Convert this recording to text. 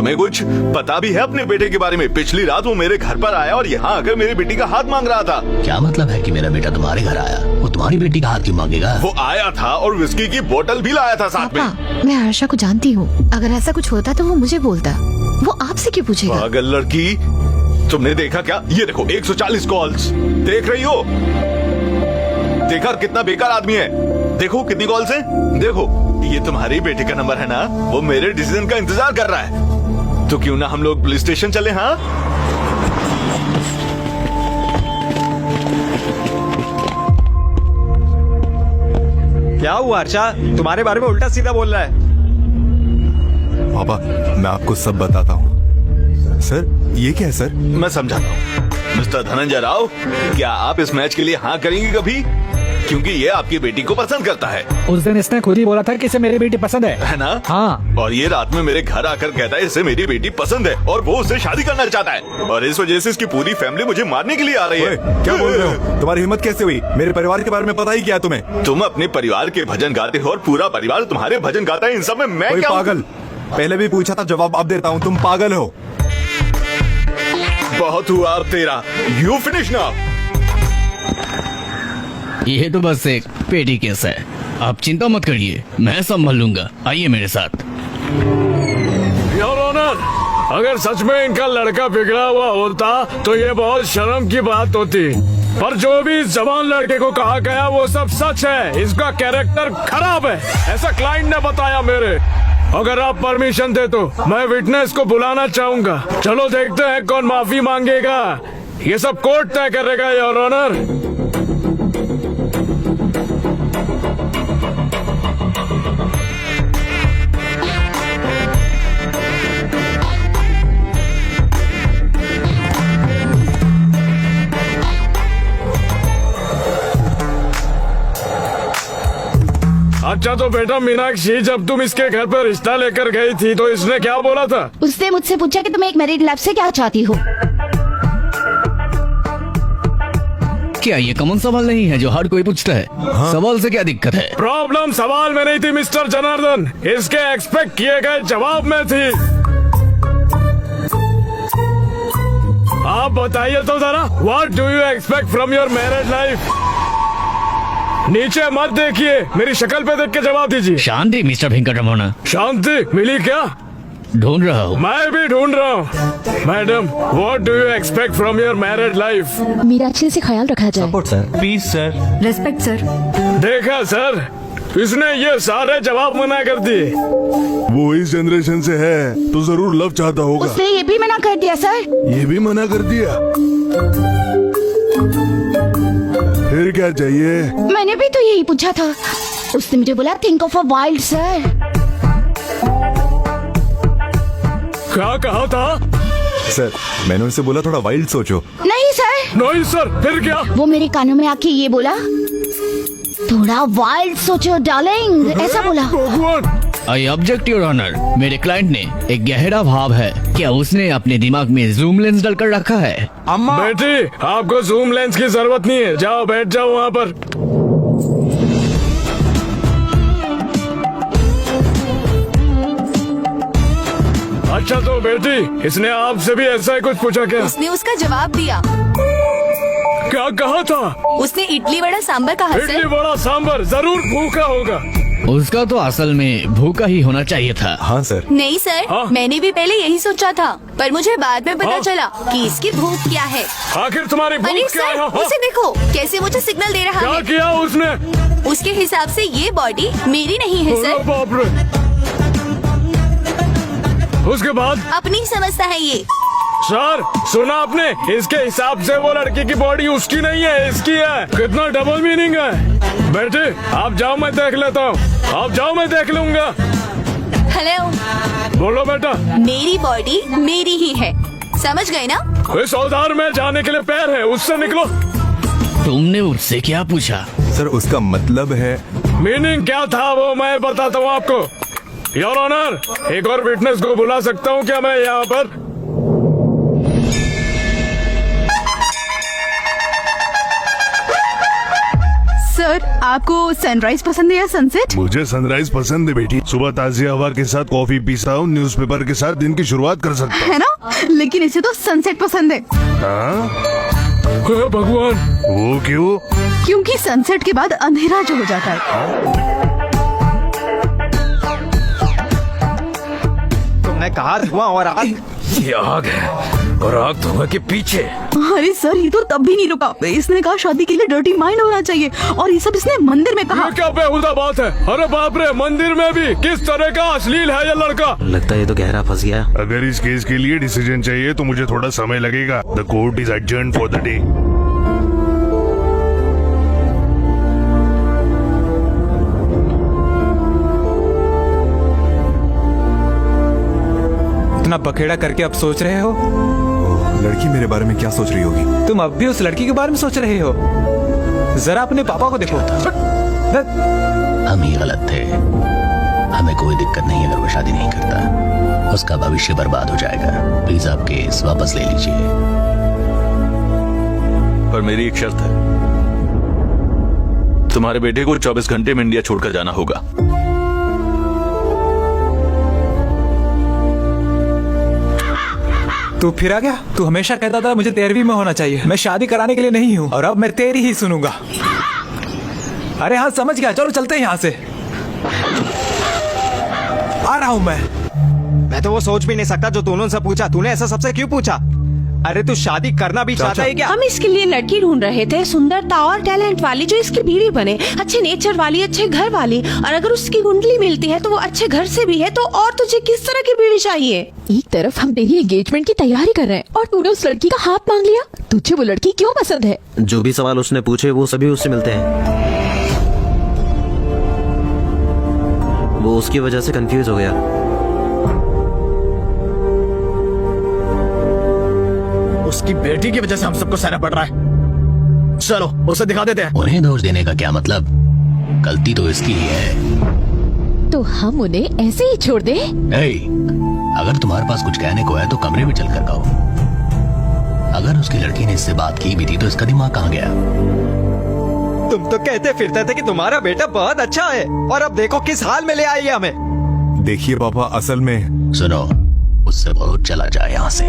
तुम्हें कुछ पता भी है अपने बेटे के बारे में? पिछली रात वो मेरे घर पर आया और यहाँ आकर मेरी बेटी का हाथ मांग रहा था। क्या मतलब है कि मेरा बेटा तुम्हारे घर आया? वो तुम्हारी बेटी का हाथ क्यों मांगेगा? वो आया था और विस्की की बोतल भी लाया था साथ में। मैं हर्षा को जानती हूँ, अगर ऐसा कुछ होता तो वो मुझे बोलता, वो आपसे क्यों पूछेगा? पागल लड़की, तुमने देखा क्या? ये देखो 140 कॉल्स, देख रही हो? देखा कितना बेकार आदमी है? देखो कितनी कॉल्स हैं? देखो ये तुम्हारी बेटे का नंबर है ना? वो मेरे डिसीजन का इंतजार कर रहा है। तो क्यों ना हम लोग पुलिस स्टेशन चले? हाँ, क्या हुआ हर्षा? तुम्हारे बारे में उल्टा सीधा बोल रहा है। पापा मैं आपको सब बताता हूँ। सर ये क्या है सर? मैं समझाता हूँ। मिस्टर धनंजय राव, क्या आप इस मैच के लिए हाँ करेंगे कभी? क्योंकि ये आपकी बेटी को पसंद करता है। उस दिन इसने खुद ही बोला था कि इसे मेरी बेटी पसंद है ना? हाँ। और ये रात में मेरे घर आकर कहता है इसे मेरी बेटी पसंद है और वो उससे शादी करना चाहता है, और इस वजह से इसकी पूरी फैमिली मुझे मारने के लिए आ रही है। क्या बोल रहे हो? तुम्हारी हिम्मत कैसे हुई? मेरे परिवार के बारे में पता ही क्या तुम्हें? तुम अपने परिवार के भजन गाते हो और पूरा परिवार तुम्हारे भजन गाता है। इन सब में मैं कोई क्या हूँ? पागल? पहले भी पूछा था, जवाब अब देता हूँ। तुम पागल हो। बहुत हुआ अब तेरा। You finish now. ये तो बस एक पेटी केस है, आप चिंता मत करिए, मैं संभाल लूंगा। आइए मेरे साथ। योर ऑनर, अगर सच में इनका लड़का बिगड़ा हुआ होता तो ये बहुत शर्म की बात होती, पर जो भी इस जवान लड़के को कहा गया वो सब सच है। इसका कैरेक्टर खराब है, ऐसा क्लाइंट ने बताया मेरे। अगर आप परमिशन दे तो मैं विटनेस को बुलाना चाहूंगा। चलो देखते हैं कौन माफी मांगेगा। ये सब कोर्ट तय करेगा योर ऑनर। अच्छा तो बेटा मीनाक्षी, जब तुम इसके घर पर रिश्ता लेकर गई थी तो इसने क्या बोला था? उसने मुझसे पूछा कि तुम एक मैरिड लाइफ से क्या चाहती हो। क्या ये कॉमन सवाल नहीं है जो हर कोई पूछता है? हाँ? सवाल से क्या दिक्कत है? प्रॉब्लम सवाल में नहीं थी मिस्टर जनार्दन, इसके एक्सपेक्ट किए गए जवाब में थी। आप बताइए तो जरा, what do you expect from your married life? नीचे मत देखिए, मेरी शक्ल पे देख के जवाब दीजिए। शांति मिस्टर वेंकटरमण। शांति मिली क्या? ढूंढ रहा हूँ। मैं भी ढूंढ रहा हूँ। Madam, what do you expect from your married life? Meenakshi से ख्याल रखा जाए। Support sir, please sir. Respect sir. देखा सर, इसने ये सारे जवाब मना कर दिए। वो इस जनरेशन से है तो जरूर लव चाहता होगा। उसने ये भी मना कर दिया सर। ये भी मना कर दिया? फिर क्या चाहिए? मैंने भी तो यही पूछा था। उसने मुझे बोला think of a wild sir. क्या कहा था? सर मैंने उनसे बोला थोड़ा वाइल्ड सोचो। नहीं सर। नहीं सर, फिर क्या? वो मेरे कानों में आके ये बोला थोड़ा वाइल्ड सोचो डार्लिंग, ऐसा बोला। भगवान! आई ऑब्जेक्ट योर ऑनर, मेरे क्लाइंट ने एक गहरा भाव है। क्या उसने अपने दिमाग में जूम लेंस डालकर रखा है? बेटी, आपको जूम लेंस की जरूरत नहीं है, जाओ बैठ जाओ वहाँ पर। अच्छा तो बेटी, इसने आपसे भी ऐसा ही कुछ पूछा क्या? उसने उसका जवाब दिया। क्या कहा था? उसने इडली वड़ा सांबर कहा इडली सर। वड़ा सांबर, जरूर भूखा होगा। उसका तो असल में भूखा ही होना चाहिए था। हाँ सर। नहीं सर, हाँ? मैंने भी पहले यही सोचा था, पर मुझे बाद में पता हाँ? चला कि इसकी भूख क्या है। आखिर तुम्हारी अरे भूख क्या है? सर, हाँ? उसे देखो कैसे मुझे सिग्नल दे रहा क्या है। किया उसने? उसके हिसाब से ये बॉडी मेरी नहीं है अरे सर। बाप रे। उसके बाद? अपनी समझता है ये। सर सुना आपने, इसके हिसाब से वो लड़की की बॉडी उसकी नहीं है, इसकी है। कितना डबल मीनिंग है। बेटे आप जाओ, मैं देख लेता हूँ। आप जाओ, मैं देख लूंगा। हेलो, बोलो बेटा। मेरी बॉडी मेरी ही है, समझ गए ना? इस औजार में जाने के लिए पैर है, उससे निकलो। तुमने उससे क्या पूछा? सर उसका मतलब है। मीनिंग क्या था वो मैं बताता हूँ आपको। योर ऑनर, एक और विटनेस को बुला सकता हूँ क्या मैं यहाँ पर? सर सर आपको सनराइज पसंद है या सनसेट? मुझे सनराइज पसंद है बेटी। सुबह ताजी हवा के साथ कॉफी पीता हूँ, न्यूज़पेपर के साथ दिन की शुरुआत कर सकता हूँ। है ना, लेकिन इसे तो सनसेट पसंद है। हाँ? हे भगवान, वो क्यों? क्योंकि सनसेट के बाद अंधेरा जो हो जाता है। तुमने कहा धुआं और आग। ये आग है और आग धुआं के पीछे। अरे सर ये तो तब भी नहीं रुका। इसने कहा शादी के लिए डर्टी माइंड होना चाहिए और ये सब इसने मंदिर में कहा। ये क्या बेहुदा बात है? अरे बाप रे, मंदिर में भी किस तरह का अश्लील है ये लड़का। लगता है ये तो गहरा फंस गया। अगर इस केस के लिए डिसीजन चाहिए तो मुझे थोड़ा समय लगेगा। The court is adjourned for the day. इतना बखेड़ा करके अब सोच रहे हो? लड़की मेरे बारे में क्या सोच रही होगी? तुम अब भी उस लड़की के बारे में सोच रहे हो? जरा अपने पापा को देखो। हम ही गलत थे। हमें कोई दिक्कत नहीं अगर वो शादी नहीं करता। उसका भविष्य बर्बाद हो जाएगा। प्लीज आप केस वापस ले लीजिए। पर मेरी एक शर्त है, तुम्हारे बेटे को 24 घंटे में इंडिया छोड़कर जाना होगा। तू फिर आ गया? तू हमेशा कहता था मुझे 13वीं में होना चाहिए। मैं शादी कराने के लिए नहीं हूँ और अब मैं तेरी ही सुनूंगा। अरे हाँ समझ गया, चलो चलते हैं यहाँ से। आ रहा हूँ मैं तो वो सोच भी नहीं सकता जो तूने उनसे पूछा। तूने ऐसा सबसे क्यों पूछा? अरे तू शादी करना भी चाहता है क्या? हम इसके लिए लड़की ढूंढ रहे थे, सुंदरता और टैलेंट वाली जो इसकी बीवी बने, अच्छे नेचर वाली, अच्छे घर वाली। और अगर उसकी कुंडली मिलती है तो वो अच्छे घर से भी है, तो और तुझे किस तरह की बीवी चाहिए? एक तरफ हम तेरी एंगेजमेंट की तैयारी कर रहे हैं और तूने उस लड़की का हाथ मांग लिया। तुझे वो लड़की क्यों पसंद है? जो भी सवाल उसने पूछे वो सभी उससे मिलते हैं। वो उसकी वजह से कंफ्यूज हो गया। उसकी बेटी की वजह से हम सबको सहना पड़ रहा है। चलो उसे दिखा देते हैं। उन्हें दोष देने का क्या मतलब? गलती तो इसकी ही है। तो हम उन्हें ऐसे ही छोड़ दें? अगर तुम्हारे पास कुछ कहने को है तो कमरे में चलकर कहो। अगर उसकी लड़की ने इससे बात की भी थी तो इसका दिमाग कहाँ गया? तुम तो कहते फिरते थे कि तुम्हारा बेटा बहुत अच्छा है और अब देखो किस हाल में ले आई है हमें। देखिए पापा, असल में सुनो, उससे बहुत चला जाए यहाँ से।